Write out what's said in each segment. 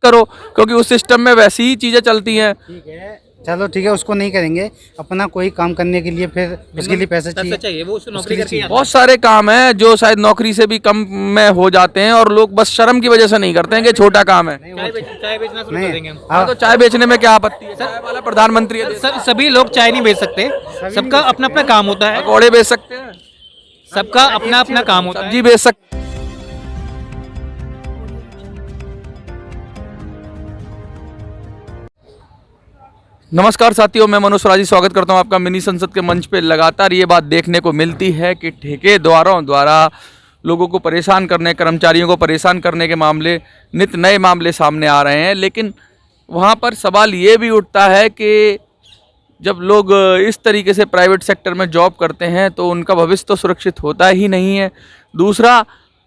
करो, क्योंकि उस सिस्टम में वैसी ही चीज़ें चलती हैं। ठीक है, चलो ठीक है, उसको नहीं करेंगे। अपना कोई काम करने के लिए फिर उसके लिए पैसा चाहिए। वो उसको नौकरी करके बहुत सारे काम हैं जो शायद नौकरी से भी कम में हो जाते हैं और लोग बस शर्म की वजह से नहीं करते हैं कि छोटा काम है। चाय बेचना शुरू कर देंगे हम। हाँ, तो चाय बेचने में क्या आपत्ति है? चाय वाला प्रधानमंत्री है, सभी लोग चाय नहीं बेच सकते, सबका अपना अपना काम होता है, पकौड़े बेच सकते हैं, सबका अपना अपना काम होता है। सब्जी बेच सकते। नमस्कार साथियों, मैं मनोज स्वराजी स्वागत करता हूं आपका मिनी संसद के मंच पे। लगातार ये बात देखने को मिलती है कि ठेकेदारों द्वारा लोगों को परेशान करने, कर्मचारियों को परेशान करने के मामले, नित नए मामले सामने आ रहे हैं। लेकिन वहां पर सवाल ये भी उठता है कि जब लोग इस तरीके से प्राइवेट सेक्टर में जॉब करते हैं तो उनका भविष्य तो सुरक्षित होता ही नहीं है। दूसरा,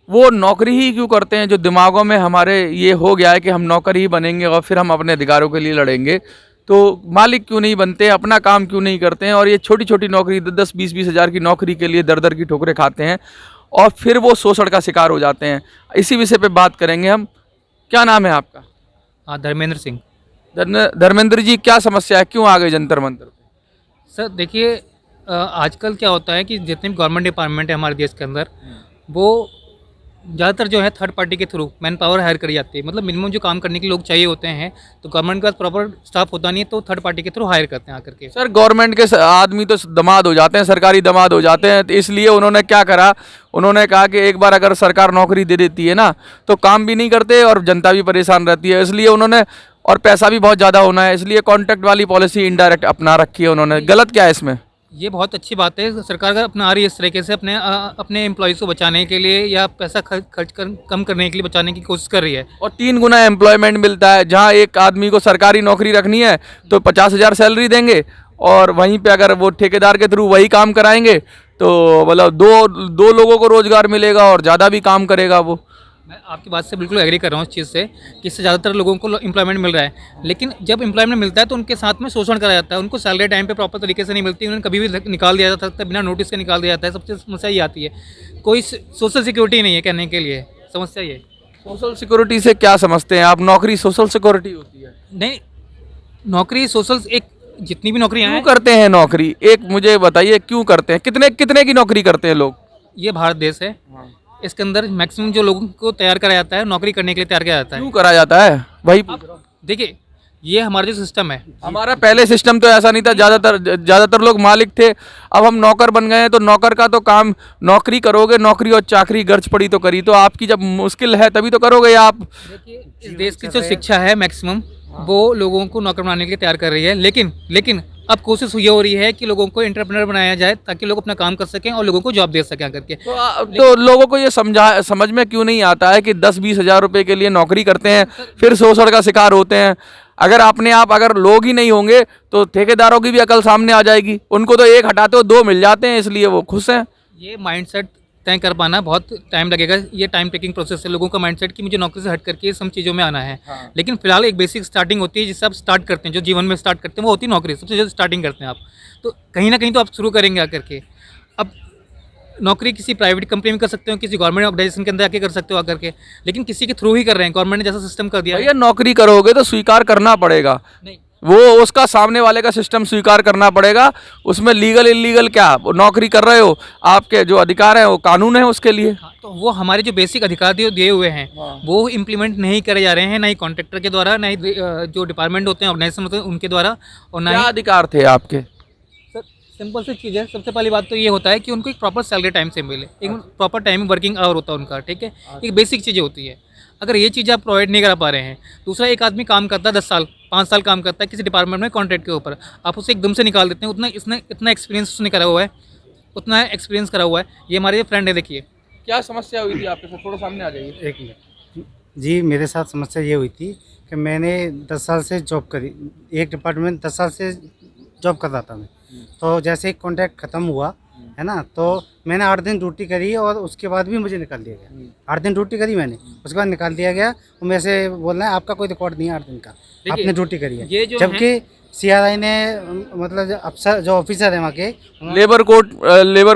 वो नौकरी ही क्यों करते हैं? जो दिमागों में हमारे ये हो गया है कि हम नौकर ही बनेंगे और फिर हम अपने अधिकारों के लिए लड़ेंगे, तो मालिक क्यों नहीं बनते, अपना काम क्यों नहीं करते हैं? और ये छोटी छोटी नौकरी 10-20 हज़ार की नौकरी के लिए दर दर की ठोकरें खाते हैं और फिर वो शोषण का शिकार हो जाते हैं। इसी विषय पे बात करेंगे हम। क्या नाम है आपका? हाँ, धर्मेंद्र सिंह। धर्मेंद्र जी, क्या समस्या है, क्यों आ गए जंतर मंतर पे? सर देखिए, आजकल क्या होता है कि जितने भी गवर्नमेंट डिपार्टमेंट है हमारे देश के अंदर, वो ज़्यादातर जो है थर्ड पार्टी के थ्रू मैन पावर हायर करी जाती है। मतलब मिनिमम जो काम करने के लोग चाहिए होते हैं, तो गवर्नमेंट के पास प्रॉपर स्टाफ होता नहीं है, तो थर्ड पार्टी के थ्रू हायर करते हैं आकर के। सर, गवर्नमेंट के आदमी तो दामाद हो जाते हैं, सरकारी दामाद हो जाते हैं, तो इसलिए उन्होंने क्या करा, उन्होंने कहा कि एक बार अगर सरकार नौकरी दे देती है ना तो काम भी नहीं करते और जनता भी परेशान रहती है। इसलिए उन्होंने, और पैसा भी बहुत ज़्यादा होना है, इसलिए कॉन्ट्रैक्ट वाली पॉलिसी इनडायरेक्ट अपना रखी है उन्होंने। गलत क्या है इसमें? ये बहुत अच्छी बात है, सरकार का अपना आ रही है इस तरीके से अपने एम्प्लॉयज़ को बचाने के लिए या पैसा कम करने के लिए बचाने की कोशिश कर रही है। और 3 गुना एम्प्लॉयमेंट मिलता है। जहाँ एक आदमी को सरकारी नौकरी रखनी है तो 50,000 सैलरी देंगे, और वहीं पे अगर वो ठेकेदार के थ्रू वही काम कराएंगे तो मतलब दो लोगों को रोजगार मिलेगा और ज़्यादा भी काम करेगा वो। मैं आपकी बात से बिल्कुल एग्री कर रहा हूँ इस चीज़ से कि इससे ज़्यादातर लोगों को एम्प्लॉयमेंट मिल रहा है, लेकिन जब एम्प्लॉयमेंट मिलता है तो उनके साथ में शोषण करा जाता है। उनको सैलरी टाइम पे प्रॉपर तरीके से नहीं मिलती, उन्हें कभी भी निकाल दिया जाता है, बिना नोटिस के निकाल दिया जाता है। सबसे समस्या ये आती है, कोई सोशल सिक्योरिटी नहीं है कहने के लिए, समस्या ये। सोशल सिक्योरिटी से क्या समझते हैं आप? नौकरी सोशल सिक्योरिटी होती है? नहीं, नौकरी सोशल, एक जितनी भी नौकरियाँ क्यों हैं, करते हैं नौकरी? एक मुझे बताइए, क्यों करते हैं? कितने कितने की नौकरी करते हैं लोग? ये भारत देश है, इसके अंदर मैक्सिमम जो लोगों को तैयार करा जाता है, नौकरी करने के लिए तैयार किया जाता है। क्यों करा जाता है वही पूछ रहा हूं। देखिए, ये हमारा जो सिस्टम है, हमारा पहले सिस्टम तो ऐसा नहीं था। ज़्यादातर लोग मालिक थे, अब हम नौकर बन गए हैं। तो नौकर का तो काम, नौकरी करोगे, नौकरी और चाकरी गर्ज पड़ी तो करी, तो आपकी जब मुश्किल है तभी तो करोगे आप। देखिए, इस देश की जो शिक्षा है मैक्सिमम वो लोगों को नौकर बनाने के लिए तैयार कर रही है, लेकिन अब कोशिश ये हो रही है कि लोगों को एंटरप्रेन्योर बनाया जाए ताकि लोग अपना काम कर सकें और लोगों को जॉब दे सकें करके। तो लोगों को ये समझ में क्यों नहीं आता है कि 10-20 हज़ार रुपए के लिए नौकरी करते हैं, फिर शोषण का शिकार होते हैं? अगर लोग ही नहीं होंगे तो ठेकेदारों की भी अकल सामने आ जाएगी। उनको तो एक हटाते हो 2 मिल जाते हैं, इसलिए वो खुश हैं। ये माइंडसेट तय कर पाना बहुत टाइम लगेगा। ये टाइम टेकिंग प्रोसेस है लोगों का माइंडसेट कि मुझे नौकरी से हट करके ये सब चीज़ों में आना है। लेकिन फिलहाल एक बेसिक स्टार्टिंग होती है जिससे आप स्टार्ट करते हैं, जो जीवन में स्टार्ट करते हैं वो होती है नौकरी। सबसे ज़्यादा स्टार्टिंग करते हैं आप, तो कहीं ना कहीं तो आप शुरू करेंगे आकर के। अब नौकरी किसी प्राइवेट कंपनी में कर सकते हो, किसी गवर्नमेंट ऑर्गेनाइजेशन के अंदर आके कर सकते हो आकर के, लेकिन किसी के थ्रू ही कर रहे हैं। गवर्नमेंट ने जैसा सिस्टम कर दिया है, भैया नौकरी करोगे तो स्वीकार करना पड़ेगा, नहीं वो उसका सामने वाले का सिस्टम स्वीकार करना पड़ेगा। उसमें लीगल इलीगल क्या, वो नौकरी कर रहे हो, आपके जो अधिकार हैं वो कानून है उसके लिए। हाँ, तो वो हमारे जो बेसिक अधिकार दिए हुए हैं वो इम्प्लीमेंट नहीं करे जा रहे हैं, ना ही कॉन्ट्रैक्टर के द्वारा, ना ही जो डिपार्टमेंट होते हैं, ऑर्गेनाइजेशन होते हैं उनके द्वारा, और ना क्या ही। अधिकार थे आपके? सर सिंपल सी चीज़ है, सबसे पहली बात तो ये होता है कि उनको एक प्रॉपर सैलरी टाइम से मिले, एक प्रॉपर टाइम वर्किंग आवर होता है उनका, ठीक है। एक बेसिक चीज़ें होती है, अगर ये चीज़ आप प्रोवाइड नहीं करा पा रहे हैं। दूसरा, एक आदमी काम करता है 10 साल 5 साल काम करता है किसी डिपार्टमेंट में कॉन्ट्रैक्ट के ऊपर, आप उसे एकदम से निकाल देते हैं। इतना एक्सपीरियंस उसने करा हुआ है, उतना एक्सपीरियंस करा हुआ है। ये हमारे फ्रेंड है, देखिए। क्या समस्या हुई थी आपके साथ? थोड़ा सामने आ जाइए। एक मिनट जी, मेरे साथ समस्या ये हुई थी कि मैंने 10 साल से जॉब करी, एक डिपार्टमेंट 10 साल से जॉब कर रहा था मैं। तो जैसे ही कॉन्ट्रैक्ट ख़त्म हुआ है ना, तो मैंने 8 दिन ड्यूटी करी और उसके बाद भी मुझे निकाल दिया गया। 8 दिन ड्यूटी करी मैंने, उसके बाद निकाल दिया गया। और मेरे से बोल रहे हैं आपका कोई रिकॉर्ड नहीं है 8 दिन का, आपने ड्यूटी करी ये है। जो जबकि सीआरआई ने, मतलब जो अफसर, जो ऑफिसर है वहाँ के, लेबर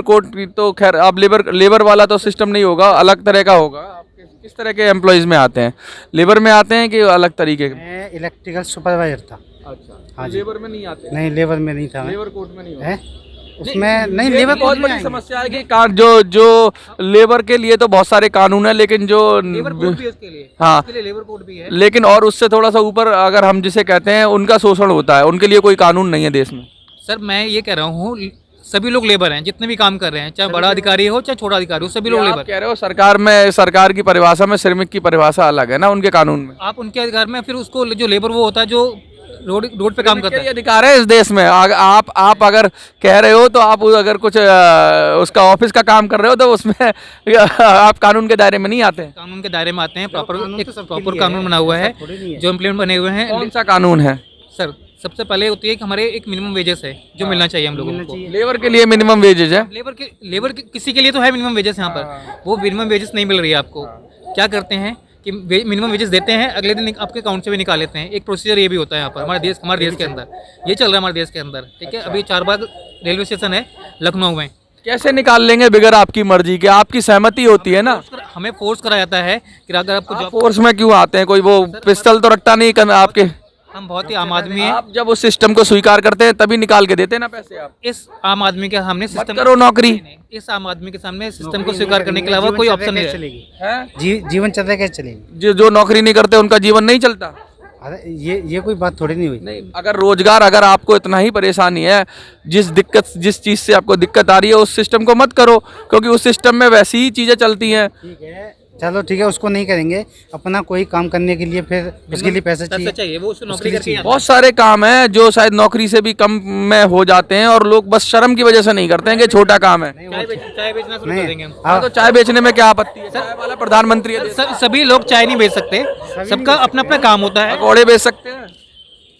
कोड की तो खैर, अब लेबर वाला तो सिस्टम नहीं होगा, अलग तरह का होगा। आप किस तरह के एम्प्लॉयज में आते हैं? लेबर में आते हैं कि अलग तरीके के? मैं इलेक्ट्रिकल सुपरवाइजर था। अच्छा, हाँ जी। लेबर में नहीं आते? नहीं, लेबर में नहीं था मैं। लेबर कोर्ट में नहीं होते? है उसमें नहीं, ये लेबर बहुत कोड में बड़ी आएंगे। समस्या है कि जो लेबर के लिए तो बहुत सारे कानून है, लेकिन जो लेबर कोड भी है उसके लिए, हाँ, उसके लिए लेबर कोड भी है। लेकिन और उससे थोड़ा सा ऊपर अगर हम जिसे कहते हैं उनका शोषण होता है, उनके लिए कोई कानून नहीं है देश में। सर मैं ये कह रहा हूँ सभी लोग लेबर हैं, जितने भी काम कर रहे हैं, चाहे बड़ा अधिकारी हो चाहे छोटा अधिकारी हो, सभी लोग आप लेबर। कह रहे हो सरकार की परिभाषा में श्रमिक की परिभाषा अलग है ना उनके कानून में। आप उनके अधिकार में फिर उसको जो लेबर वो होता है जो रोड पे काम करता ये है। अधिकार है इस देश में। आप अगर कह रहे हो तो आप अगर कुछ उसका ऑफिस का काम कर रहे हो तो उसमें आप कानून के दायरे में नहीं आते हैं। कानून के दायरे में आते हैं, कानून एक तो सबके प्रॉपर लिए कानून है, बना हुआ है ऐसा थोड़ी नहीं है। जो इम्प्लीमेंट बने हुए हैं। कौन सा कानून है? सर सबसे पहले होती है कि हमारे एक मिनिमम वेजेस है जो मिलना चाहिए हम लोगों मिलना को। चाहिए। लेबर के लिए मिनिमम वेजेज है? लेबर के किसी के लिए तो है मिनिमम वेजेस यहाँ पर, वो मिनिमम वेजेस नहीं मिल रही है आपको। क्या करते हैं कि मिनिमम वेजेस देते हैं, अगले दिन आपके अकाउंट से भी निकाल लेते हैं। एक प्रोसीजर ये भी होता है यहाँ पर हमारे देश के अंदर, ये चल रहा है हमारे देश के अंदर। ठीक है, अभी 4 बाग रेलवे स्टेशन है लखनऊ में। कैसे निकाल लेंगे बगैर आपकी मर्जी के? आपकी सहमति होती है ना। हमें फोर्स करा जाता है कि अगर आपको आप जॉब, फोर्स में क्यों आते हैं? कोई वो पिस्टल तो रखता नहीं कर आपके? हम बहुत ही आम आदमी हैं। आप जब उस सिस्टम को स्वीकार करते हैं तभी निकाल के देते हैं ना पैसे आप। इस आम आदमी के सामने मत सिस्टम करो नौकरी। इस आम आदमी के सामने सिस्टम को स्वीकार करने के अलावा कोई ऑप्शन नहीं है। चलेगी हैं? जीवन चर्या कैसे चलेगी? जो नौकरी नहीं करते उनका जीवन नहीं चलता। अरे ये कोई बात थोड़ी नहीं हुई। नहीं, अगर आपको इतना ही परेशानी है, जिस चीज से आपको दिक्कत आ रही है उस सिस्टम को मत करो, क्योंकि उस सिस्टम में वैसी ही चीजें चलती हैं। ठीक है, चलो ठीक है, उसको नहीं करेंगे। अपना कोई काम करने के लिए फिर उसके लिए पैसा पैसा चाहिए। चाहिए, वो उसको नौकरी उसके लिए करके बहुत सारे काम हैं जो शायद नौकरी से भी कम में हो जाते हैं और लोग बस शर्म की वजह से नहीं करते हैं कि छोटा काम है। चाय बेचना शुरू कर नहीं, देंगे हम। हाँ, तो चाय बेचने में क्या आपत्ति है? चाय वाला प्रधानमंत्री है। सभी लोग चाय नहीं बेच सकते, सबका अपना अपना काम होता है, पकौड़े बेच सकते हैं,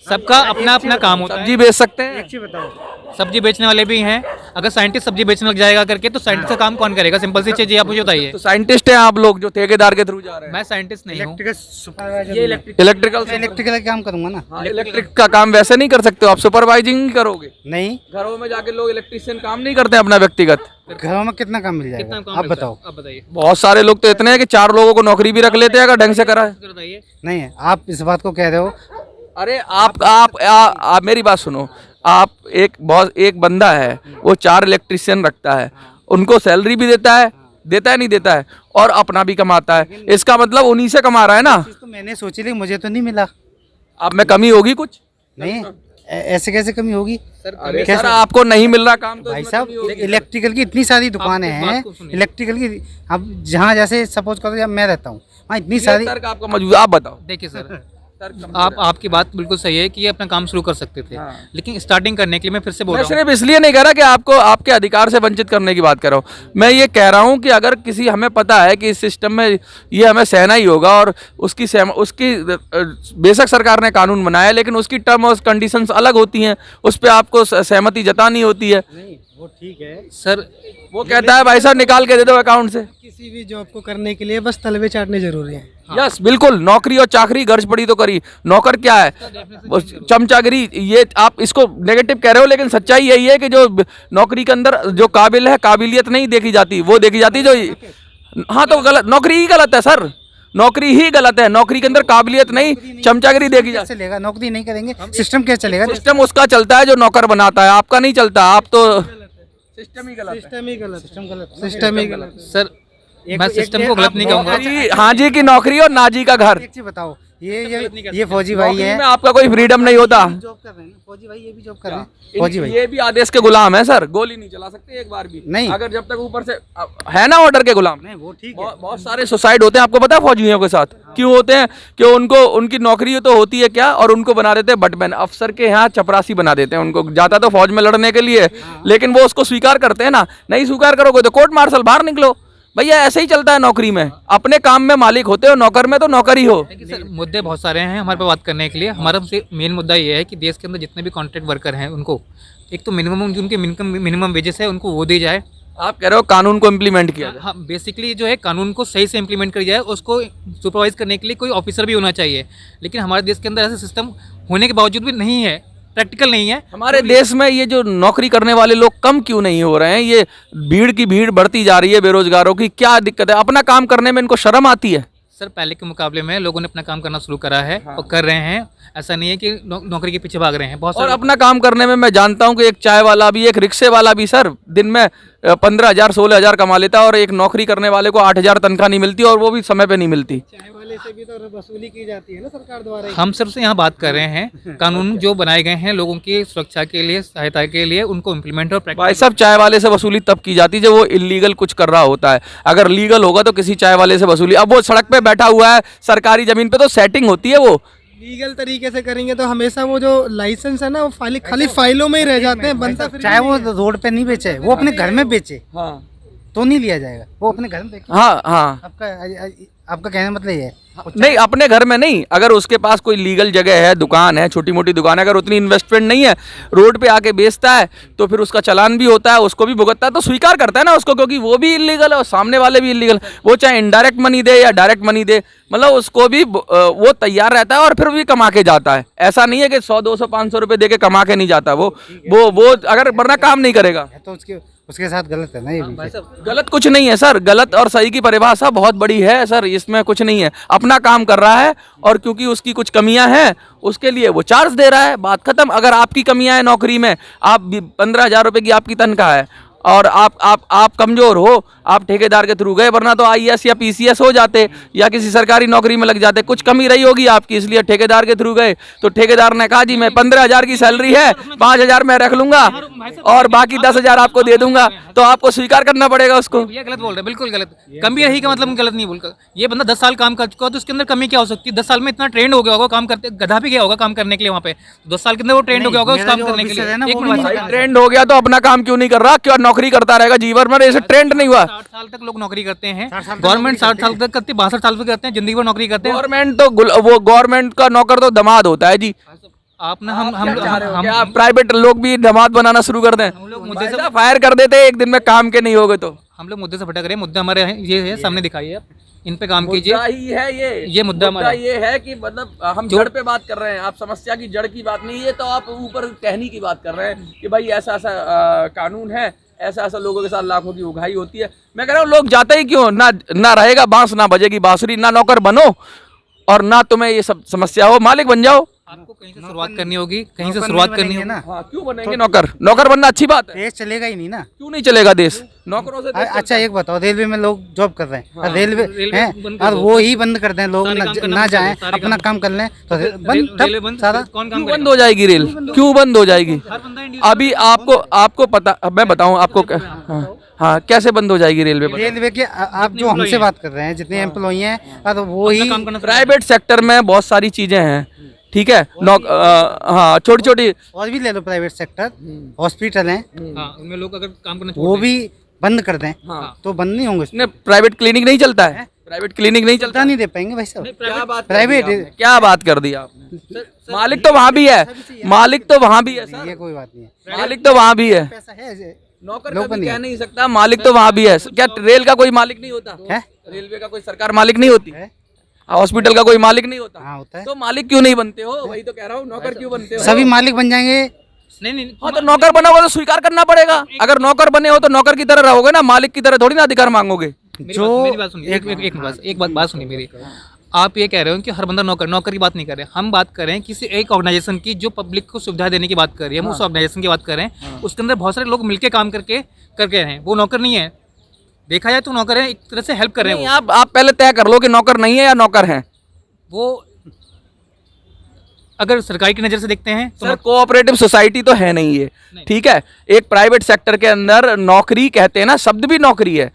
सबका अपना अपना काम होता है। सब्जी बेच सकते हैं। एक चीज बताओ, सब्जी बेचने वाले भी हैं। अगर साइंटिस्ट सब्जी बेचने लग जाएगा करके तो साइंटिस्ट का काम कौन करेगा? सिंपल सी चीज, आप मुझे बताइए। तो साइंटिस्ट हैं आप लोग जो ठेकेदार के थ्रू जा रहे हैं। मैं साइंटिस्ट नहीं हूँ। इलेक्ट्रिकल सुपरवाइजर, इलेक्ट्रिकल काम करूंगा ना। इलेक्ट्रिक का काम वैसे नहीं कर सकते हो आप, सुपरवाइजिंग ही करोगे। नहीं, घरों में जाके लोग इलेक्ट्रिशियन काम नहीं करते अपना व्यक्तिगत। घरों में कितना काम मिल कितना जाएगा काम आप मिलता है? बताओ। आप बताइए। बहुत सारे लोग तो इतने हैं कि 4 लोगों को नौकरी भी रख लेते हैं अगर ढंग से करा है। बताइए। नहीं है, आप इस बात को कह रहे हो। अरे आप मेरी बात सुनो। आप एक बंदा है, वो 4 इलेक्ट्रिशियन रखता है, उनको सैलरी भी देता है नहीं देता है, और अपना भी कमाता है। इसका मतलब उन्हीं से कमा रहा है ना। चीज़ तो मैंने सोची लेकिन मुझे तो नहीं मिला। अब में कमी होगी कुछ? नहीं, ऐसे कैसे कमी होगी? अरे सर, आपको नहीं मिल रहा काम तो भाई इसमें साहब, कमी होगी। इलेक्ट्रिकल की इतनी सारी दुकानें आप इस बात हैं, को सुनिए। इलेक्ट्रिकल की। अब जहाँ जैसे सपोज करो या मैं रहता हूँ वहाँ इतनी ये सारी। तर्क आपका मौजूद, आप बताओ। देखिए सर, आपकी बात बिल्कुल सही है कि ये अपना काम शुरू कर सकते थे, लेकिन स्टार्टिंग करने के लिए मैं फिर से बोल मैं रहा हूँ। सिर्फ इसलिए नहीं कह रहा कि आपको आपके अधिकार से वंचित करने की बात कर रहा हूँ। मैं ये कह रहा हूँ कि अगर किसी, हमें पता है कि इस सिस्टम में ये हमें सहना ही होगा, और उसकी बेशक सरकार ने कानून बनाया है, लेकिन उसकी टर्म और कंडीशंस अलग होती हैं, उस पर आपको सहमति जतानी होती है। नहीं, वो ठीक है सर वो कहता है भाई साहब निकाल के दे दो अकाउंट से। किसी भी जॉब को करने के लिए बस तलवे चाटने जरूरी हैं। यस, बिल्कुल। नौकरी और चाकरी गर्ज पड़ी तो करी। नौकर क्या है? वो चमचागिरी। ये आप इसको नेगेटिव कह रहे हो, लेकिन सच्चाई यही है कि जो नौकरी के अंदर जो काबिल है, काबिलियत नहीं देखी जाती, वो देखी जाती जो। हाँ, तो गलत, नौकरी ही गलत है सर, नौकरी ही गलत है। नौकरी के अंदर काबिलियत नहीं, चमचागिरी देखी जाती। चलेगा, नौकरी नहीं करेंगे, सिस्टम क्या चलेगा? सिस्टम उसका चलता है जो नौकर बनाता है, आपका नहीं चलता। आप तो सिस्टम ही गलत है। सिस्टम ही गलत, सिस्टम ही गलत। सर मैं सिस्टम को गलत नहीं कहूँगा। नौकरी, हाँ जी की नौकरी और ना जी का घर। एक चीज बताओ, ये फौजी भाई नौकरी है, में आपका कोई फ्रीडम नहीं होता। जॉब कर रहे हैं फौजी भाई, ये भी जॉब कर रहे हैं फौजी भाई। ये भी आदेश के गुलाम है सर, गोली नहीं चला सकते एक बार भी। नहीं। अगर जब तक ऊपर से है ना ऑर्डर के गुलाम। नहीं, वो ठीक है। बहुत सारे सुसाइड होते हैं, आपको पता है फौजियों के साथ क्यों होते हैं? कि उनको, उनकी नौकरी तो होती है क्या, और उनको बना देते हैं बटमैन, अफसर के यहाँ चपरासी बना देते हैं उनको। जाता तो फौज में लड़ने के लिए, लेकिन वो उसको स्वीकार करते हैं ना। नहीं स्वीकार करोगे तो कोर्ट मार्शल, बाहर निकलो। भैया ऐसे ही चलता है नौकरी में, अपने काम में मालिक होते हो, नौकर में तो नौकर ही हो। देखिए सर, मुद्दे बहुत सारे हैं हमारे पे बात करने के लिए। हमारा मेन मुद्दा ये है कि देश के अंदर जितने भी कॉन्ट्रैक्ट वर्कर हैं उनको एक तो मिनिमम, जो उनके मिनिमम वेजेस है उनको वो दी जाए। आप कह रहे हो कानून को इम्प्लीमेंट किया जाए। हाँ, बेसिकली जो है कानून को सही से इम्प्लीमेंट करी जाए, उसको सुपरवाइज करने के लिए कोई ऑफिसर भी होना चाहिए। लेकिन हमारे देश के अंदर ऐसा सिस्टम होने के बावजूद भी नहीं है, प्रैक्टिकल नहीं है। हमारे देश में ये जो नौकरी करने वाले लोग कम क्यों नहीं हो रहे हैं? ये भीड़ की भीड़ बढ़ती जा रही है बेरोजगारों की, क्या दिक्कत है? अपना काम करने में इनको शर्म आती है? सर पहले के मुकाबले में लोगों ने अपना काम करना शुरू करा है और कर रहे हैं। ऐसा नहीं है कि नौकरी के पीछे भाग रहे हैं। बहुत और सारे अपना काम करने में मैं जानता हूँ कि एक चाय वाला भी, एक रिक्शे वाला भी सर दिन में 15,000 16,000 कमा लेता है, और एक नौकरी करने वाले को 8,000 तनख्वाह नहीं मिलती, और वो भी समय पे नहीं मिलती। चाय वाले से भी तो वसूली की जाती है ना सरकार द्वारा ही। हम सिर्फ यहाँ बात कर रहे हैं कानून जो बनाए गए हैं लोगों की सुरक्षा के लिए, सहायता के लिए, उनको इम्प्लीमेंट और भाई प्रैक्टिस। साहब, चाय वाले से वसूली तब की जाती है जब वो इलीगल कुछ कर रहा होता है। अगर लीगल होगा तो किसी चाय वाले से वसूली, अब वो सड़क पे बैठा हुआ है सरकारी जमीन पे, तो सेटिंग होती है वो। लीगल तरीके से करेंगे तो हमेशा वो जो लाइसेंस है ना वो खाली फाइलों में ही रह जाते हैं, बनता फिर चाहे वो रोड पे नहीं बेचे, वो अपने घर में बेचे हाँ तो नहीं लिया जाएगा, वो अपने घर में बेचे। हाँ हाँ। आपका कहने का मतलब ये है। नहीं, अपने घर में नहीं, अगर उसके पास कोई लीगल जगह है, दुकान है, छोटी मोटी दुकान है, अगर उतनी इन्वेस्टमेंट नहीं है, रोड पे आके बेचता है तो फिर उसका चालान भी होता है, उसको भी भुगतता है, तो स्वीकार करता है ना उसको, क्योंकि वो भी इलीगल है और सामने वाले भी इलीगल। वो चाहे इनडायरेक्ट मनी दे या डायरेक्ट मनी दे, मतलब उसको भी वो तैयार रहता है और फिर भी कमा के जाता है। ऐसा नहीं है कि 100 200 500 रुपये दे के कमा के नहीं जाता वो अगर वरना काम नहीं करेगा। तो उसके साथ गलत है ना ये भी। गलत कुछ नहीं है सर, गलत और सही की परिभाषा बहुत बड़ी है सर, इसमें कुछ नहीं है। अपना काम कर रहा है और क्योंकि उसकी कुछ कमियां हैं उसके लिए वो चार्ज दे रहा है, बात खत्म। अगर आपकी कमियां हैं नौकरी में, आप 15,000 रुपये की आपकी तनख्वाह है और आप कमजोर हो, आप ठेकेदार के थ्रू गए, वरना तो IAS या PCS हो जाते या किसी सरकारी नौकरी में लग जाते। कुछ कमी रही होगी आपकी, इसलिए ठेकेदार के थ्रू गए, तो ठेकेदार ने कहा जी मैं 15,000 की सैलरी है, 5,000 मैं रख लूंगा और बाकी 10,000 आपको दे दूंगा, तो आपको स्वीकार करना पड़ेगा उसको। ये गलत बोल रहे हैं, बिल्कुल गलत। कमी रही का मतलब गलत नहीं बोलकर, ये बंदा 10 साल काम कर चुका है तो उसके अंदर कमी क्या हो सकती है? 10 साल में इतना ट्रेंड हो गया होगा काम करते, गधा भी गया होगा काम करने के लिए वहाँ पे, 10 साल के अंदर वो ट्रेंड हो गया होगा उस काम करने के लिए। एक मिनट, ट्रेंड हो गया तो अपना काम क्यों नहीं कर रहा? क्यों नौकरी करता रहेगा जीवन में? ऐसे ट्रेंड नहीं हुआ। 60 साल तक लोग नौकरी करते हैं, गवर्नमेंट 60 साल तक करती है, 62 साल तक करते हैं, जिंदगी भर नौकरी करते हैं। गवर्नमेंट तो वो गवर्नमेंट का नौकर तो दामाद होता है जी। आप ना हम क्या प्राइवेट लोग भी दामाद बनाना शुरू कर दें? लोग मुद्दे से फायर कर देते एक दिन में काम के नहीं होगे तो। हम लोग मुद्दे से भटक रहे हैं। मुद्दा हमारे ये है, सामने दिखाइए आप, इन पे काम कीजिए। ही है ये मुद्दा हमारा ये है कि मतलब हम जड़ पे बात कर रहे हैं, आप समस्या की जड़ की बात नहीं है, तो आप ऊपर कहनी की बात कर रहे हैं कि भाई ऐसा ऐसा कानून है, ऐसा ऐसा लोगों के साथ लाखों की उगाही होती है। मैं कह रहा हूँ लोग जाते ही क्यों? ना रहेगा बांस, ना बजेगी बांसुरी, ना नौकर बनो और ना तुम्हें ये सब समस्या हो, मालिक बन जाओ। आपको कहीं से शुरुआत करनी होगी, कहीं से शुरुआत करनी होगी ना। हाँ, क्यों बनेंगे नौकर? नौकर बनना अच्छी बात है। देश चलेगा ही नहीं ना। क्यों नहीं चलेगा देश? नौकरों से देश अच्छा एक बताओ, रेलवे में लोग जॉब कर रहे हैं, रेलवे रेलवे हैं बंद कर और दो। वो ही बंद कर दें, लोग सारे काम करना ना बंद कर जाएं, दो, सारे अपना काम कर लें तो रेलवे बंद बंद, सारा। कौन काम क्यों करेगा? बंद हो जाएगी रेल? क्यों बंद हो जाएगी? हर बंदा इंडिविजुअल अभी आपको पता, मैं बताऊं आपको हाँ कैसे बंद हो जाएगी रेलवे? रेलवे के आप जो हमसे बात कर रहे हैं, जितने एम्प्लॉई हैं और वो ही काम करना प्राइवेट सेक्टर में बहुत सारी चीजें हैं, ठीक है। हाँ, छोटी छोटी और भी ले लो प्राइवेट सेक्टर, हॉस्पिटल हैं, हाँ, उनमें लोग अगर काम करना वो भी बंद कर दें हाँ। तो बंद नहीं होंगे। इसमें प्राइवेट क्लिनिक नहीं चलता है? प्राइवेट क्लिनिक नहीं चलता? चलता नहीं दे पाएंगे भाई साहब। क्या बात प्राइवेट क्या बात कर दी आपने? मालिक तो वहाँ भी है, मालिक तो वहाँ भी है सर, ये कोई बात नहीं है, मालिक तो वहाँ भी है। पैसा है। नौकर लोग कभी नहीं कह है। नहीं सकता, मालिक तो वहाँ भी है। क्या रेल का कोई मालिक नहीं होता? है? रेलवे का कोई सरकार मालिक नहीं होती? है? हॉस्पिटल का कोई मालिक नहीं होता? हाँ होता है। तो मालिक क्यों नहीं बनते हो? वही तो कह रहा हूँ, नौकर क्यों बनते हो? सभी मालिक बन जाएंगे। नहीं हाँ, तो नौकर बना हुआ तो स्वीकार करना पड़ेगा। अगर नौकर बने हो तो नौकर की तरह रहोगे ना, मालिक की तरह थोड़ी ना अधिकार मांगोगे। मेरी बात सुनिए, एक बात सुनिए मेरी। आप ये कह रहे हो कि हर बंदा नौकर की बात नहीं कर रहे, हम बात कर रहे हैं किसी एक ऑर्गेनाइजेशन की जो पब्लिक को सुविधा देने की बात कर रही है, हम उस ऑर्गेनाइजेशन की बात कर रहे हैं। उसके अंदर बहुत सारे लोग मिलके काम करके हैं, वो नौकर नहीं है। देखा जाए तो नौकर है, एक तरह से हेल्प कर रहे हैं आप पहले तय कर लो कि नौकर नहीं है या नौकर है। वो अगर सरकारी की नज़र से देखते हैं तो सर कोऑपरेटिव सोसाइटी तो है नहीं ये, ठीक है। एक प्राइवेट सेक्टर के अंदर नौकरी कहते हैं ना, शब्द भी नौकरी है।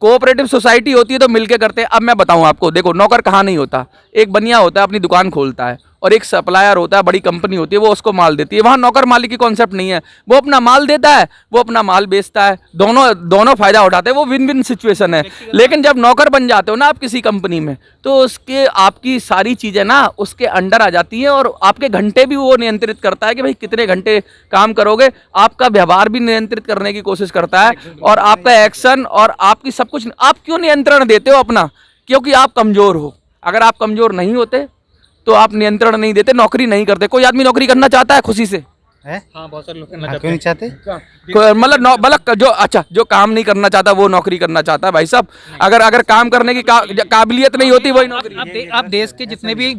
कोऑपरेटिव सोसाइटी होती है तो मिलके करते हैं। अब मैं बताऊं आपको, देखो नौकर कहाँ नहीं होता। एक बनिया होता है अपनी दुकान खोलता है और एक सप्लायर होता है, बड़ी कंपनी होती है, वो उसको माल देती है। वहाँ नौकर मालिक की कॉन्सेप्ट नहीं है। वो अपना माल देता है, वो अपना माल बेचता है, दोनों फायदा उठाते हैं, वो विन विन सिचुएशन है। लेकिन जब नौकर बन जाते हो ना आप किसी कंपनी में, तो उसके आपकी सारी चीज़ें ना उसके अंडर आ जाती हैं और आपके घंटे भी वो नियंत्रित करता है कि भाई कितने घंटे काम करोगे। आपका व्यवहार भी नियंत्रित करने की कोशिश करता है और आपका एक्शन और आपकी सब कुछ। आप क्यों नियंत्रण देते हो अपना? क्योंकि आप कमज़ोर हो। अगर आप कमज़ोर नहीं होते तो आप नियंत्रण नहीं देते, नौकरी नहीं करते। कोई आदमी नौकरी करना चाहता है खुशी से? है। हाँ बहुत सारे लोग करना हाँ, चाहते क्यों नहीं चाहते? मतलब जो अच्छा जो काम नहीं करना चाहता वो नौकरी करना चाहता है भाई साहब। अगर काम करने की काबिलियत नहीं होती वही नौकरी। आप देश के जितने भी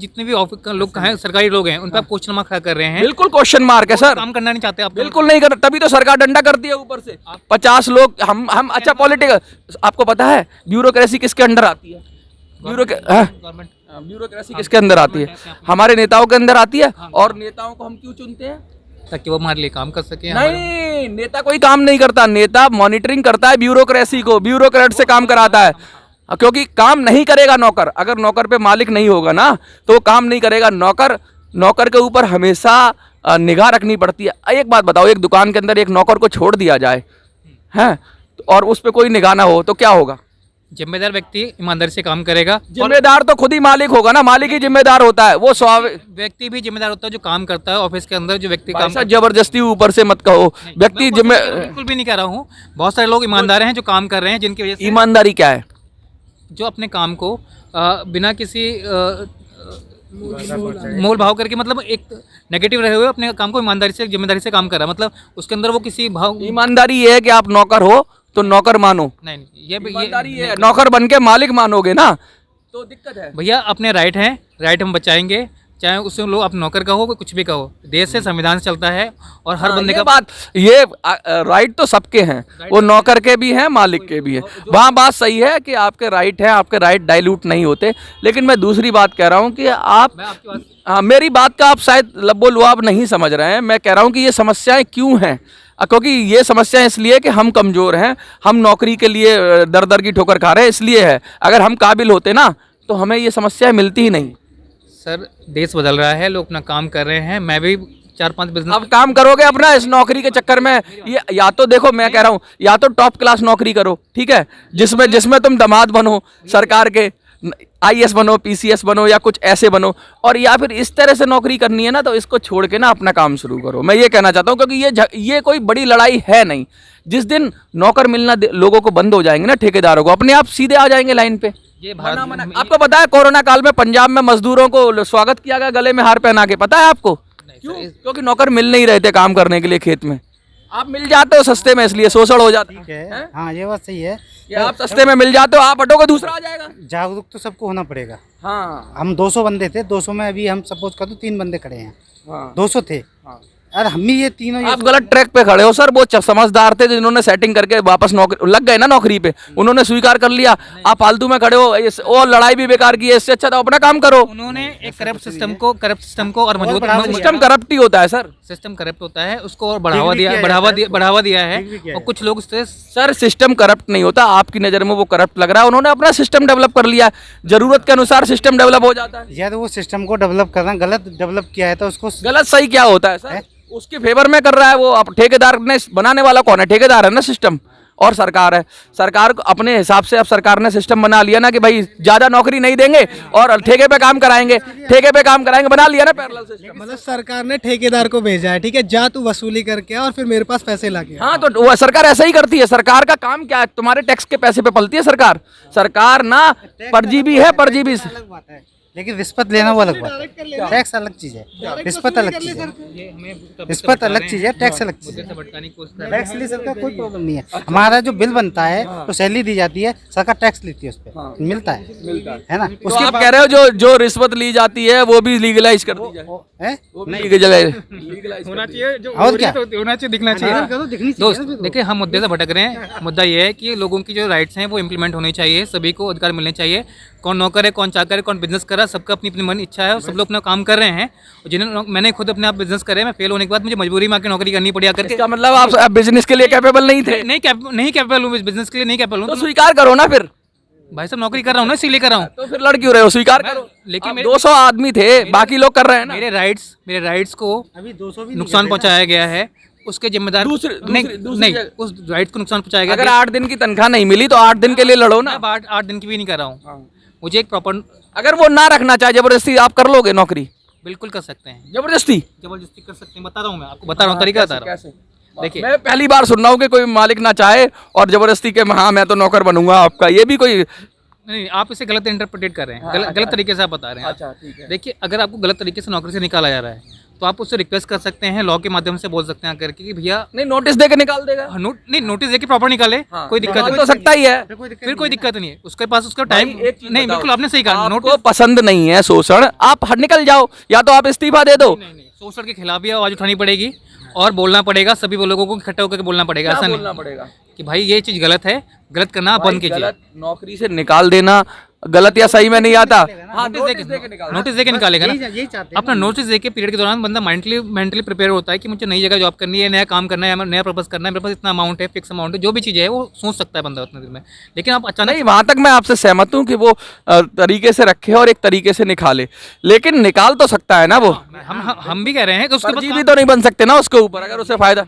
लोग हैं, सरकारी लोग हैं, उन पर आप क्वेश्चन मार्क खड़ा कर रहे हैं। बिल्कुल क्वेश्चन मार्क है सर, काम करना नहीं चाहते आप। बिल्कुल नहीं कर, तभी तो सरकार डंडा करती है ऊपर से। 50 लोग हम अच्छा पॉलिटिकल, आपको पता है ब्यूरोक्रेसी किसके अंडर आती है? गवर्नमेंट ब्यूरोक्रेसी किसके अंदर आती है? हमारे नेताओं के अंदर आती है। और नेताओं को हम क्यों चुनते हैं? ताकि वो हमारे लिए काम कर सके। नहीं, नेता कोई काम नहीं करता, नेता मॉनिटरिंग करता है ब्यूरोक्रेसी को, ब्यूरोक्रेट से काम कराता है। क्योंकि काम नहीं करेगा नौकर, अगर नौकर पे मालिक नहीं होगा ना तो वो काम नहीं करेगा। नौकर के ऊपर हमेशा निगाह रखनी पड़ती है। एक बात बताओ, एक दुकान के अंदर एक नौकर को छोड़ दिया जाए हैं और उस पर कोई निगाह ना हो तो क्या होगा? जिम्मेदार व्यक्ति ईमानदारी से काम करेगा। जिम्मेदार तो खुद ही मालिक होगा ना, मालिक ही जिम्मेदार होता है। वो व्यक्ति भी जिम्मेदार होता है जो काम करता है ऑफिस के अंदर। जो व्यक्ति काम जबरदस्ती ऊपर से मत कहो, व्यक्ति बिल्कुल भी नहीं कह रहा हूँ। बहुत सारे लोग ईमानदार हैं जो काम कर रहे हैं, जिनकी वजह से ईमानदारी क्या है? जो अपने काम को बिना किसी मोल भाव करके, मतलब एक नेगेटिव रहे हुए अपने काम को ईमानदारी से जिम्मेदारी से काम कर रहा है। मतलब उसके अंदर वो किसी भाव। ईमानदारी ये है कि आप नौकर हो तो नौकर मानो। नहीं, ये नौकर बन के मालिक मानोगे ना तो दिक्कत है। भैया अपने राइट हैं, राइट हम बचाएंगे, चाहे उससे लोग आप नौकर का हो कुछ भी का हो। देश से संविधान से चलता है और हर बंदे का बात ये राइट तो सबके हैं, वो नौकर के भी हैं मालिक के भी हैं। वहाँ बात सही है कि आपके राइट हैं, आपके राइट डाइल्यूट नहीं होते। लेकिन मैं दूसरी बात कह रहा हूँ कि आप मेरी बात का आप शायद लब्बो लुआब नहीं समझ रहे हैं। मैं कह रहा हूँ कि ये समस्याएं क्यों हैं, क्योंकि ये समस्या इसलिए कि हम कमज़ोर हैं, हम नौकरी के लिए दर दर की ठोकर खा रहे हैं, इसलिए है। अगर हम काबिल होते ना तो हमें ये समस्याएं मिलती ही नहीं। सर देश बदल रहा है, लोग अपना काम कर रहे हैं। मैं भी 4-5 बिजनेस। अब काम करोगे अपना इस नौकरी के चक्कर में, ये या तो देखो मैं कह रहा हूँ, या तो टॉप क्लास नौकरी करो, ठीक है, जिसमें तुम दामाद बनो सरकार के, IAS बनो, PCS बनो या कुछ ऐसे बनो। और या फिर इस तरह से नौकरी करनी है ना तो इसको छोड़ के ना अपना काम शुरू करो। मैं ये कहना चाहता हूँ, क्योंकि ये कोई बड़ी लड़ाई है नहीं। जिस दिन नौकर मिलना लोगों को बंद हो जाएंगे ना, ठेकेदारों को, अपने आप सीधे आ जाएंगे लाइन पे। ये भारत आपको पता है कोरोना काल में पंजाब में मजदूरों को स्वागत किया गया गले में हार पहना के, पता है आपको? क्यों? क्योंकि नौकर मिल नहीं रहे थे काम करने के लिए खेत में। आप मिल जाते हो सस्ते में, इसलिए शोषण हो जाता है। हाँ, ये बात सही है कि आप सस्ते में मिल जाते हो, आप हटोगे दूसरा आ जाएगा। जागरूक तो सबको होना पड़ेगा। हाँ, हम 200 बंदे थे, 200 में अभी हम सपोज कर दो 3 बंदे खड़े हैं। हाँ। 200 थे। हाँ। और हम ही ये तीनों आप गलत ट्रैक पे खड़े हो सर। वो समझदार थे जिन्होंने सेटिंग करके वापस नौकरी लग गए ना नौकरी पे, उन्होंने स्वीकार कर लिया। आप फालतू में खड़े हो और लड़ाई भी बेकार की है। इससे अच्छा तो अपना काम करो। उन्होंने एक करप्ट सिस्टम को और मजबूत। सिस्टम करप्ट ही होता है सर, सिस्टम करप्ट होता है, उसको और बढ़ावा दिया है। और कुछ लोग उससे सर सिस्टम करप्ट नहीं होता, आपकी नज़र में वो करप्ट लग रहा है। उन्होंने अपना सिस्टम डेवलप कर लिया, जरूरत के अनुसार सिस्टम डेवलप हो जाता है। यार वो सिस्टम को डेवलप करना गलत डेवलप किया है तो उसको गलत सही क्या होता है सर? उसके फेवर में कर रहा है वो। अब ठेकेदार ने बनाने वाला कौन है? ठेकेदार है ना सिस्टम, और सरकार है। सरकार को अपने हिसाब से अब सरकार ने सिस्टम बना लिया ना कि भाई ज्यादा नौकरी नहीं देंगे और ठेके पे काम कराएंगे, बना लिया ना पैरेलल सिस्टम। मतलब सरकार ने ठेकेदार को भेजा है, ठीक है, जा तू वसूली करके आ और फिर मेरे पास पैसे ला के आ। हाँ, तो वो सरकार ऐसा ही करती है। सरकार का काम क्या है? तुम्हारे टैक्स के पैसे पे पलती है सरकार। सरकार ना परजीवी है, परजीवी। अलग बात है, लेकिन रिश्वत लेना वो अलग बात है। टैक्स अलग चीज है, रिश्वत अलग चीज है। रिश्वत अलग चीज है, टैक्स अलग चीज है। टैक्स ले सरकार, कोई प्रॉब्लम नहीं है। हमारा जो बिल बनता है तो सैलरी दी जाती है, सरकार टैक्स लेती है, उस पर मिलता है ना। तो आप कह रहे हो जो रिश्वत ली जाती है वो भी लीगलाइज कर दी जाए? होना चाहिए, जो और क्या होना चाहिए, दिखना चाहिए। दोस्त देखिए, हम मुद्दे से भटक रहे हैं। मुद्दा ये है कि लोगों की जो राइट्स हैं वो इम्प्लीमेंट होने चाहिए, सभी को अधिकार मिलने चाहिए। कौन नौकर है, कौन चाकर है, कौन बिजनेस कर रहा है, सबका अपनी अपनी मन इच्छा है और सब लोग अपना काम कर रहे हैं। जिन्होंने मैंने खुद अपने आप बिजनेस करे, मैं फेल होने के बाद मुझे मजबूरी में आके नौकरी करनी पड़ी आकर के। इसका मतलब आप बिजनेस के लिए कैपेबल नहीं थे? नहीं कैपेबल हूँ, बिजनेस के लिए नहीं कैपेबल तो हूँ। स्वीकार करो ना फिर। भाई साहब नौकरी कर रहा हूँ ना, इसीलिए कर रहा हूँ। तो फिर लड़ क्यों रहे हो? स्वीकार करो। लेकिन 200 आदमी थे, बाकी लोग कर रहे हैं ना। मेरे राइट्स को अभी 200 भी नुकसान पहुंचाया गया है, उसके जिम्मेदार नहीं, उस राइट्स को नुकसान पहुंचाया गया। अगर 8 दिन की तनख्वाह नहीं मिली तो 8 दिन के लिए लड़ो ना। 8 दिन की भी नहीं कर रहा हूँ। मुझे एक प्रॉपर, अगर वो ना रखना चाहे जबरदस्ती, आप कर लोगे नौकरी? बिल्कुल कर सकते हैं, जबरदस्ती कर सकते हैं। बता रहा हूँ, मैं आपको बता रहा हूँ, तरीका बता रहा हूँ। देखिए, मैं पहली बार सुन रहा हूँ कि कोई मालिक ना चाहे और जबरदस्ती के हाँ मैं तो नौकर बनूंगा आपका। ये भी कोई नहीं, आप इसे गलत इंटरप्रेट कर रहे हैं। गलत तरीके से आप बता रहे हैं। अच्छा, ठीक है। देखिए, अगर आपको गलत तरीके से नौकरी से निकाला जा रहा है तो आप उससे रिक्वेस्ट कर सकते हैं, लॉ के माध्यम से बोल सकते हैं आकर के कि भैया नहीं नोटिस दे के निकाल देगा। नहीं नोटिस देके प्रॉपर निकाले, कोई दिक्कत निकाल नहीं, तो सकता ही है। फिर कोई दिक्कत नहीं है, उसके पास उसका टाइम एक चीज नहीं, बताओ, बिल्कुल आपने सही कहा, आपको पसंद नहीं है शोषण, आप हट निकल जाओ, या तो आप इस्तीफा दे दो। नहीं शोषण के खिलाफ भी आवाज उठानी पड़ेगी और बोलना पड़ेगा, सभी लोगों को इकट्ठा होकर बोलना पड़ेगा। ऐसा बोलना नहीं पड़ेगा कि भाई ये चीज़ गलत है, गलत करना आप बंद कीजिए। गलत नौकरी से निकाल देना गलत या सही में नहीं आता। हाँ नोटिस देके निकालेगा ना, यही चाहते हैं अपना नोटिस देके पीरियड के दौरान बंदा मेंटली प्रिपेयर होता है कि मुझे नई जगह जॉब करनी है, नया काम करना है, नया पर्पस करना है, मेरे पास इतना अमाउंट है, फिक्स अमाउंट है, जो भी चीज़ है वो सोच सकता है बंदा उतने दिन में। लेकिन आप अचानक नहीं, वहां तक मैं आपसे सहमत हूँ कि वो तरीके से रखे और एक तरीके से निकाले, लेकिन निकाल तो सकता है ना वो। हम भी कह रहे हैं कि उसके फर्जी पास भी तो नहीं बन सकते ना उसके ऊपर, अगर उसे फायदा।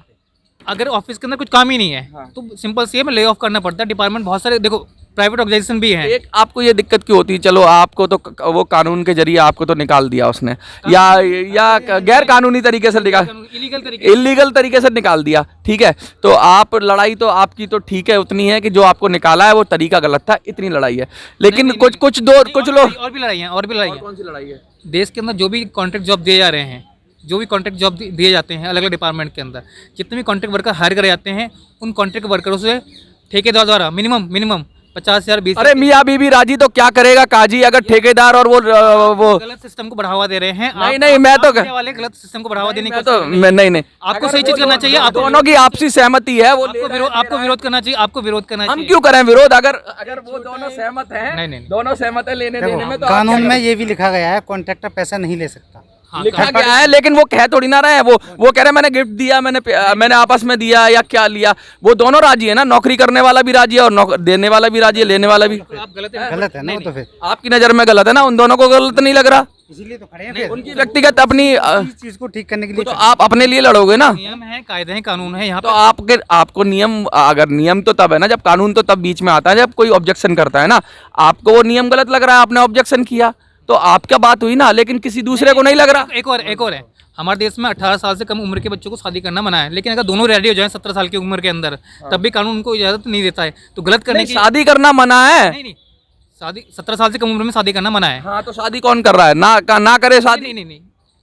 अगर ऑफिस के अंदर कुछ काम ही नहीं है तो सिंपल सी है, ले ऑफ करना पड़ता है। डिपार्टमेंट बहुत सारे देखो प्राइवेट ऑर्गेनाइजेशन भी हैं। एक आपको ये दिक्कत क्यों होती है, चलो आपको तो वो कानून के जरिए आपको तो निकाल दिया उसने, या गैर कानूनी तरीके से निकाल, इलीगल तरीके से निकाल दिया, ठीक है, तो आप लड़ाई तो आपकी तो ठीक है उतनी है कि जो आपको निकाला है वो तरीका गलत था, इतनी लड़ाई है। लेकिन कुछ लोग और भी लड़ाई है, और भी लड़ाई है। कौन सी लड़ाई है? देश के अंदर जो भी कॉन्ट्रैक्ट जॉब दिए जा रहे हैं, जो भी कॉन्ट्रैक्ट जॉब दिए जाते हैं अलग अलग डिपार्टमेंट के अंदर, जितने भी कॉन्ट्रैक्ट वर्कर हायर करे जाते हैं, उन कॉन्ट्रैक्ट वर्करों से ठेकेदार द्वारा मिनिमम 50,000 20। अरे मियाँ बीबी राजी तो क्या करेगा काजी, अगर ठेकेदार और वो गलत सिस्टम को बढ़ावा दे रहे हैं। नहीं मैं तो वाले गलत सिस्टम को बढ़ावा देने की नहीं आपको सही चीज करना चाहिए। आपको दोनों की आपसी सहमति है, वो आपको विरोध करना चाहिए, आपको विरोध करना हम चाहिए। क्यों करें विरोध, अगर वो दोनों सहमत हैं, नहीं। दोनों सहमत है लेने देने में, तो कानून में ये भी लिखा गया है कॉन्ट्रैक्टर पैसा नहीं ले सकता। लिखा गया है, लेकिन वो कह थोड़ी ना रहे हैं, वो कह रहे हैं मैंने गिफ्ट दिया, मैंने आपस में दिया या क्या लिया, वो दोनों राजी है ना, नौकरी करने वाला भी राजी है और देने वाला भी राजी है, लेने वाला भी। आप गलत गलत है ना वो तो फिर आपकी नजर में गलत है ना, उन दोनों को गलत नहीं लग रहा, इसीलिए तो खड़े हैं फिर उनकी व्यक्तिगत अपनी इस चीज को ठीक करने के लिए। तो आप अपने लिए लड़ोगे ना, नियम है, कायदे हैं, कानून है यहाँ तो आपको नियम, अगर नियम तो तब है ना जब कानून तो तब बीच में आता है जब कोई ऑब्जेक्शन करता है ना, आपको वो नियम गलत लग रहा है, आपने ऑब्जेक्शन किया तो आपका बात हुई ना, लेकिन किसी दूसरे को नहीं लग रहा। एक और है, हमारे देश में 18 साल से कम उम्र के बच्चों को शादी करना मना है, लेकिन अगर दोनों रेडी हो जाएं 17 साल की उम्र के अंदर, तब भी कानून उनको इजाजत नहीं देता है। तो गलत करने की शादी करना मना है, नहीं शादी 17 साल से कम उम्र में शादी करना मना है। हाँ तो शादी कौन कर रहा है, ना करे शादी। नहीं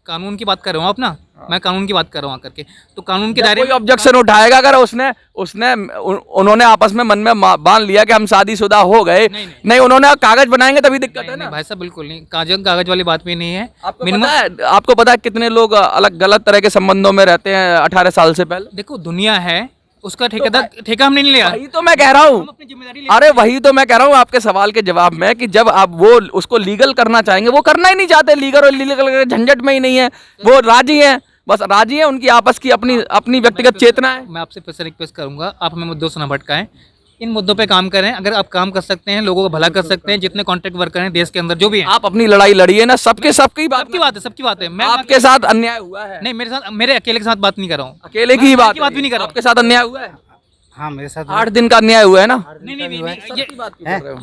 कानून की बात कर रहा हूँ अपना, मैं कानून की बात कर रहा हूँ आकर के, तो कानून के दायरे कोई ऑब्जेक्शन उठाएगा अगर उन्होंने आपस में मन में बांध लिया कि हम शादीशुदा हो गए, नहीं उन्होंने कागज बनाएंगे तभी दिक्कत है ना भाई साहब, बिल्कुल नहीं, कागज वाली बात भी नहीं है। आपको पता है कितने लोग अलग गलत तरह के संबंधों में रहते हैं 18 साल से पहले। देखो दुनिया है, उसका ठेका हमने नहीं लिया। वही तो मैं कह रहा हूँ, अरे वही तो मैं कह रहा हूँ आपके सवाल के जवाब में कि जब आप वो उसको लीगल करना चाहेंगे, वो करना ही नहीं चाहते, लीगल और लीगल झंझट में ही नहीं है, वो राजी हैं, बस राजी है, उनकी आपस की अपनी व्यक्तिगत चेतना है। मैं आपसे फिर से रिक्वेस्ट करूंगा, आप हमें मुद्दों से न भटकाएं, इन मुद्दों पे काम करें। अगर आप काम कर सकते हैं, लोगों को भला कर सकते हैं, जितने कॉन्ट्रैक्ट वर्कर हैं देश के अंदर जो भी हैं, आप अपनी लड़ाई लड़िए ना, सबकी बात है, सबकी बात है। मैं आपके साथ अन्याय हुआ है, नहीं मेरे अकेले के साथ बात नहीं कर रहा हूँ, अकेले की बात भी नहीं कर रहा हूँ, आपके साथ अन्याय हुआ है। हाँ मेरे साथ 8 दिन का अन्याय हुआ है ना। नहीं ये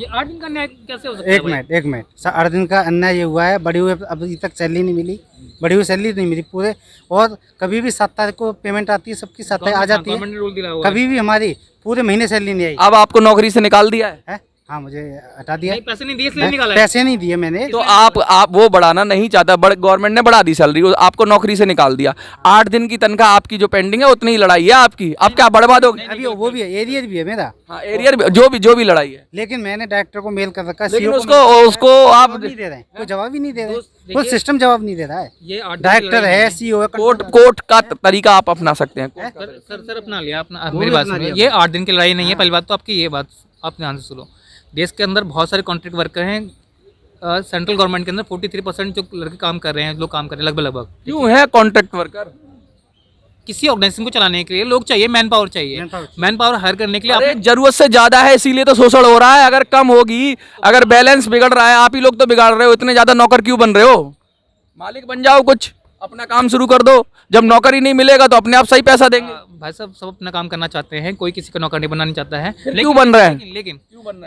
8 दिन का न्याय कैसे हो सकता है? एक मिनट 8 दिन का अन्याय ये हुआ है, बढ़ी हुई अभी तक सैलरी नहीं मिली, बढ़ी हुई सैलरी नहीं मिली पूरे, और कभी भी 7 तारीख को पेमेंट आती है, सबकी 7 तारीख आ जाती है, कभी भी हमारी पूरे महीने सैलरी नहीं आई। अब आपको नौकरी से निकाल दिया है? हाँ मुझे हटा दिया, पैसे नहीं दिए इसलिए निकाला है। पैसे नहीं दिए मैंने, तो आप वो बढ़ाना नहीं चाहता, गवर्नमेंट ने बढ़ा दी सैलरी, आपको नौकरी से निकाल दिया, 8 दिन की तनख्वाह आपकी जो पेंडिंग है उतनी ही लड़ाई है आपकी, आप क्या बर्बाद हो गए? अभी वो भी है, एरियर भी है मेरा। हाँ एरियर जो भी लड़ाई है, लेकिन मैंने डायरेक्टर को मेल कर रखा है, लेकिन CEO उसको आप नहीं दे रहे हैं, कोई जवाब ही नहीं दे रहे हैं, कोई सिस्टम जवाब नहीं दे रहा है। ये डायरेक्टर है, CEO है, कोर्ट का तरीका आप अपना सकते हैं। सर अपना लिया अपना, मेरी बात सुनिए, ये 8 दिन की लड़ाई नहीं है। पहली बात तो आपकी ये बात आप ध्यान से सुनो, देश के अंदर बहुत सारे कॉन्ट्रैक्ट वर्कर हैं, सेंट्रल गवर्नमेंट के अंदर 43% जो लड़के काम कर रहे हैं, लोग काम कर रहे हैं लगभग। क्यों है कॉन्ट्रैक्ट वर्कर? किसी ऑर्गेनाइजेशन को चलाने के लिए लोग चाहिए, मैन पावर चाहिए, मैन पावर हायर करने के लिए अरे जरूरत से ज्यादा है इसीलिए तो शोषण हो रहा है, अगर कम होगी, अगर बैलेंस बिगड़ रहा है, आप ही लोग तो बिगाड़ रहे हो, इतने ज्यादा नौकर क्यों बन रहे हो? मालिक बन जाओ, कुछ अपना काम शुरू कर दो, जब नौकरी नहीं मिलेगा तो अपने आप सही पैसा देंगे। भाई साहब सब अपना काम करना चाहते हैं, कोई किसी का नौकर नहीं बनना नहीं चाहता है, क्यों बन रहे हैं? लेकिन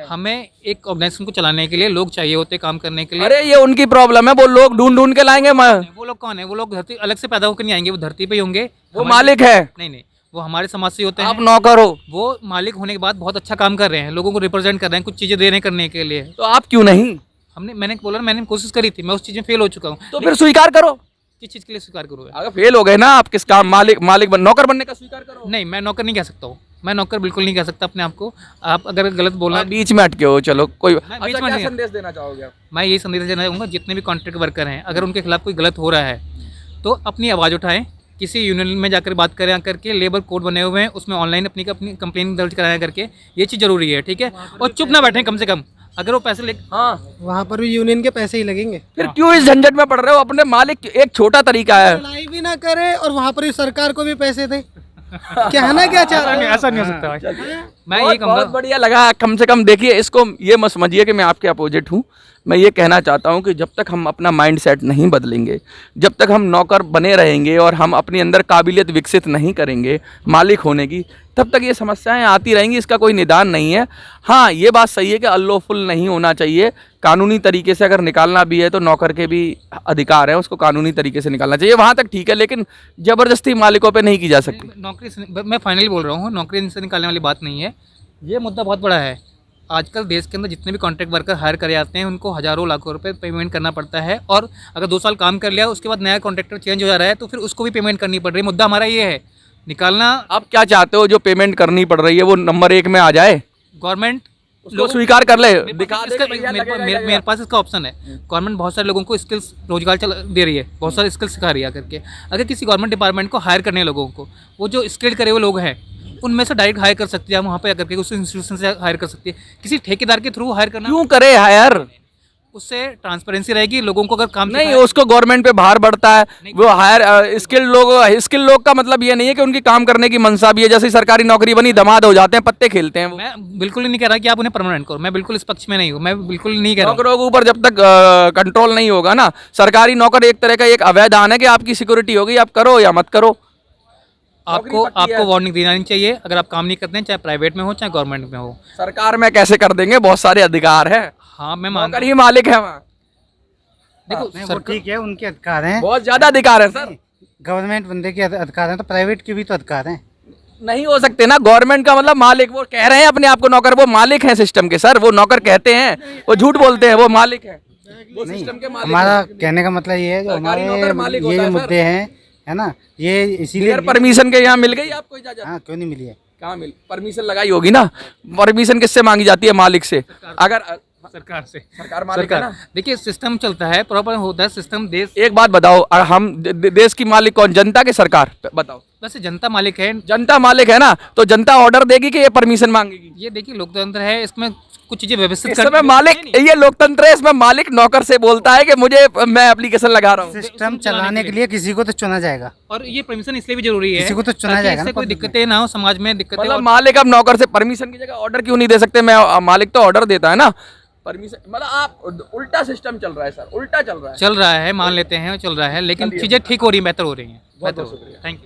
हमें एक ऑर्गेनाइजेशन को चलाने के लिए लोग चाहिए होते काम करने के लिए। अरे ये उनकी प्रॉब्लम है, वो लोग ढूंढ के लाएंगे। वो लोग कौन है? वो लोग धरती अलग से पैदा होकर नहीं आएंगे, वो धरती पे ही होंगे, वो मालिक है। नहीं वो हमारे समाज से होते हैं, आप नौकर हो, वो मालिक होने के बाद बहुत अच्छा काम कर रहे हैं, लोगों को रिप्रेजेंट कर रहे हैं, कुछ चीजें देने करने के लिए। तो आप क्यों नहीं? मैंने कोशिश करी थी, मैं उस चीज में फेल हो चुका हूँ। तो फिर स्वीकार करो, किस चीज़ के लिए स्वीकार करूँ मैं? अगर फेल हो गए ना आप किस काम, नौकर बनने का स्वीकार करो। नहीं, मैं नौकर नहीं कह सकता हूँ, मैं नौकर बिल्कुल नहीं कह सकता अपने आप को। आप अगर गलत बोला, आप बीच में अटके हो, चलो कोई बीच अच्छा, में क्या नहीं। संदेश देना चाहोगे आप? मैं यही संदेश देना चाहूँगा, जितने भी कॉन्ट्रैक्ट वर्कर हैं, अगर उनके खिलाफ कोई गलत हो रहा है तो अपनी आवाज़ उठाएं, किसी यूनियन में जाकर बात करें करके, लेबर कोड बने हुए हैं उसमें ऑनलाइन अपनी अपनी कंप्लेन दर्ज कराया करके, ये चीज़ जरूरी है, ठीक है। और चुप ना बैठें कम से कम, अगर वो पैसे ले, हाँ, वहाँ पर भी यूनियन के पैसे ही लगेंगे। फिर क्यों इस झंझट में पड़ रहे हो? अपने मालिक, एक छोटा तरीका है। लड़ाई भी ना करे और वहाँ पर भी सरकार को भी पैसे दे, कहना क्या चाह रहे हैं? ऐसा नहीं हो सकता भाई। मैं ये बहुत कहूँगा, बढ़िया लगा। कम से कम देखिए, इसको ये मत समझिए कि मैं आपके अपोजिट हूँ। मैं ये कहना चाहता हूँ कि जब तक हम अपना माइंड सेट नहीं बदलेंगे, जब तक हम नौकर बने रहेंगे और हम अपने अंदर काबिलियत विकसित नहीं करेंगे मालिक होने की, तब तक ये समस्याएं आती रहेंगी। इसका कोई निदान नहीं है। हाँ, ये बात सही है कि अनलॉफुल नहीं होना चाहिए। कानूनी तरीके से अगर निकालना भी है तो नौकर के भी अधिकार है, उसको कानूनी तरीके से निकालना चाहिए, वहाँ तक ठीक है, लेकिन ज़बरदस्ती मालिकों पे नहीं की जा सकती। नौकरी से, मैं फाइनली बोल रहा हूँ, नौकरी से निकालने वाली बात नहीं है। ये मुद्दा बहुत बड़ा है। आजकल देश के अंदर जितने भी कॉन्ट्रैक्ट वर्कर हायर करे जाते हैं, उनको हज़ारों लाखों रुपए पेमेंट करना पड़ता है, और अगर 2 साल काम कर लिया उसके बाद नया कॉन्ट्रैक्टर चेंज हो जा रहा है तो फिर उसको भी पेमेंट करनी पड़ रही है। मुद्दा हमारा ये है, निकालना। आप क्या चाहते हो? जो पेमेंट करनी पड़ रही है वो नंबर 1 में आ जाए, गवर्नमेंट उसको स्वीकार कर ले, मेरे दिखा पास देगा इसका- भैया, मेरे लगेगा, पास- मेरे- मेरे पास इसका ऑप्शन है। गवर्नमेंट बहुत सारे लोगों को स्किल्स रोजगार दे रही है, बहुत सारे स्किल्स सिखा रही है करके। अगर किसी गवर्नमेंट डिपार्टमेंट को हायर करने लोगों को, वो जो स्किल्ड करे हुए लोग हैं उनमें से डायरेक्ट हायर कर सकती है, वहाँ पे आकर के उस इंस्टीट्यूशन से हायर कर सकती है। किसी ठेकेदार के थ्रू हायर करना, क्यों करे हायर? उससे ट्रांसपेरेंसी रहेगी, लोगों को अगर काम नहीं, सिखाया- उसको गवर्नमेंट पे भार बढ़ता है। वो हायर स्किल लोग का मतलब ये नहीं है कि उनकी काम करने की मनसा भी है। जैसे ही सरकारी नौकरी बनी, दमाद हो जाते हैं, पत्ते खेलते हैं वो। मैं बिल्कुल ही नहीं कह रहा कि आप उन्हें परमानेंट करो, मैं बिल्कुल इस पक्ष में नहीं हूँ, मैं बिल्कुल नहीं कह रहा हूँ। नौकरों के ऊपर जब तक कंट्रोल नहीं होगा ना, सरकारी नौकर एक तरह का एक अवैधान है कि आपकी सिक्योरिटी होगी, आप करो या मत करो। आपको वार्निंग देना नहीं चाहिए अगर आप काम नहीं करते हैं, चाहे प्राइवेट में हो चाहे गवर्नमेंट में हो। सरकार में कैसे कर देंगे? बहुत सारे अधिकार है, हाँ, मैं मानता नौकर ही मालिक है वहाँ। देखो नहीं, वो सरकार, ठीक है, उनके अधिकार हैं। बहुत ज्यादा अधिकार है सर। गवर्नमेंट बंदे के अधिकार हैं तो प्राइवेट के भी तो अधिकार हैं। नहीं हो सकते ना। गवर्नमेंट का मतलब मालिक, वो कह रहे हैं अपने आप को नौकर, वो मालिक हैं सिस्टम के सर। वो नौकर कहते हैं, वो झूठ बोलते हैं, वो मालिक है, वो नहीं, सिस्टम के मालिक हमारा हैं। कहने का मतलब ये है, जो सरकारी हमारे नौकर मालिक ये होता जो है, सर। मुद्दे हैं, है ना, ये इसीलिए बगैर परमिशन के यहाँ मिल गई आपको इजाजत? हाँ, क्यों नहीं मिली है? कहाँ मिल, परमिशन लगाई होगी ना। परमिशन किससे मांगी जाती है? मालिक से। अगर सरकार से, सरकार मालिक है सरकार, ना। देखिए सिस्टम चलता है, प्रॉपर होता है सिस्टम। देश, एक बात बताओ, हम देश की मालिक कौन? जनता के सरकार? बताओ। वैसे जनता मालिक है। जनता मालिक है ना, तो जनता ऑर्डर देगी कि ये परमिशन मांगेगी? ये देखिए लोकतंत्र है, इसमें कुछ चीजें व्यवस्थित इसमें मालिक, ये लोकतंत्र है, इसमें मालिक नौकर से बोलता है कि मुझे, मैं एप्लीकेशन लगा रहा हूँ। सिस्टम चलाने के लिए किसी को तो चुना जाएगा। और ये परमिशन इसलिए भी जरूरी है, किसी को तो चुना ताकि जाएगा इससे ना कोई public में। दिक्कतें ना हो, समाज में दिक्कतें। मतलब और मालिक अब नौकर से परमिशन की जगह ऑर्डर क्यों नहीं दे सकते? मैं मालिक तो ऑर्डर देता है ना, परमिशन। मतलब आप उल्टा सिस्टम चल रहा है सर, उल्टा चल रहा है। चल रहा है, मान लेते हैं चल रहा है, लेकिन चीजें ठीक हो रही हैं, बेहतर हो रही हैं, बेहतर हो रही हैं। Thank you.